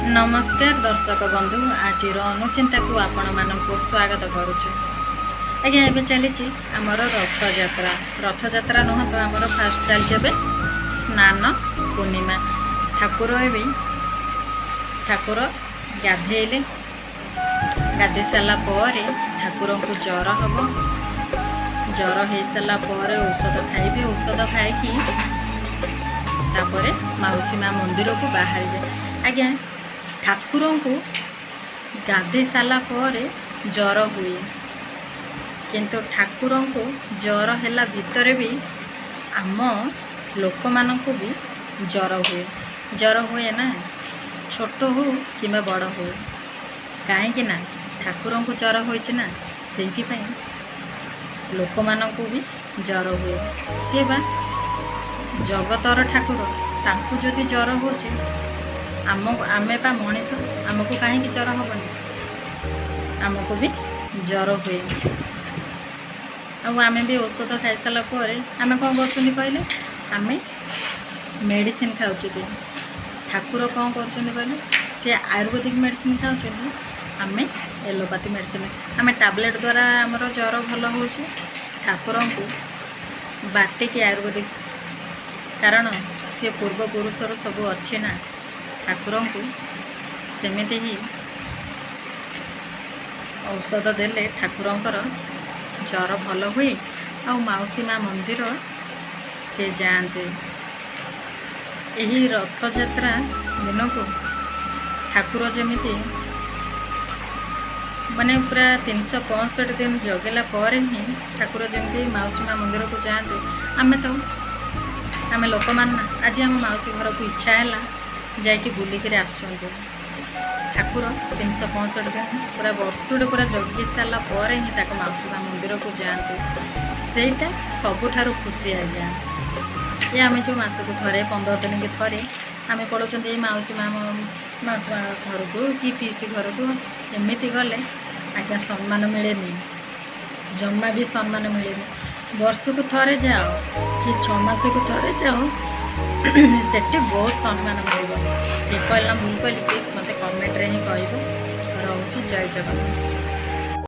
नमस्कार दर्शक बंधु आज अनुचिंता को आपण मानक स्वागत करुचु। आज्ञा एवं चली आमर रथयात्रा नुह तो आमर फास्ट चलते स्नान पूर्णिमा ठाकुर ठाकुर गाधेले गाधे सारापर ठाकुर को जर हम जर हो सारापर औषध खाइबे औषध खाई तापर माउसी माँ मंदिर को बाहर आज्ञा ठाकुर को गाधे सारापर जर हुए किंतु ठाकुर को जर है भितर भी आम लोक मानक भी जर हुए ना छोट हो कि बड़ हो कहीं ना ठाकुर को जर होना से लोक मानक भी जर हुए सी बा जगतर ठाकुर तांकु जदि जर हो आमे पा मनीष आमको कहीं जर हेनी आमको भी जर हुए आमे भी औषध खाई सारापर आमे कौन कर कहले आमे मेडिसिन खाऊँ ठाकुर कौन कर सी आयुर्वेदिक मेडिसिन खाऊँ आमे एलोपैथी मेडिसिन आमे टैबलेट द्वारा आमर जर भल हो ठाकुर को बाटिकी आयुर्वेदिक कारण सी पूर्वपुरुषर सब अच्छी ना ठाकुर को सेमती ही औषध देले ठाकुरंकर जर भल हुए आ माउसी माँ मंदिर से जाते यही रथयात्रा दिन को ठाकुर जमीती माने पूरा 365 दिन जगेला पर ही ठाकुर जमी माउसी माँ मंदिर को जाते आमे तो आमे लोक मान आज आम माउसी घर को इच्छा है जाकि बुलिक आसुँच ठाकुर 365 दिन पूरा वर्षुटे पूरा जगी सारापर ही माउसी माँ मंदिर को जाते सेटा सबुठारु खुशी आज्ञा ये आम जो मसक थे 15 दिन की थे आम पढ़ुं माउसी माँ घर को कि पीसी घर को एमती गले आज्ञा सम्मान मिले जमा भी सम्मान मिले वर्ष को थे जाओ कि 6 मास को थे जाओ सेठी बहुत सम्मान मिल ठीक कहला भूल कहली प्लीज मत कमेंट रे ही कह रोचे। जय जगन्नाथ।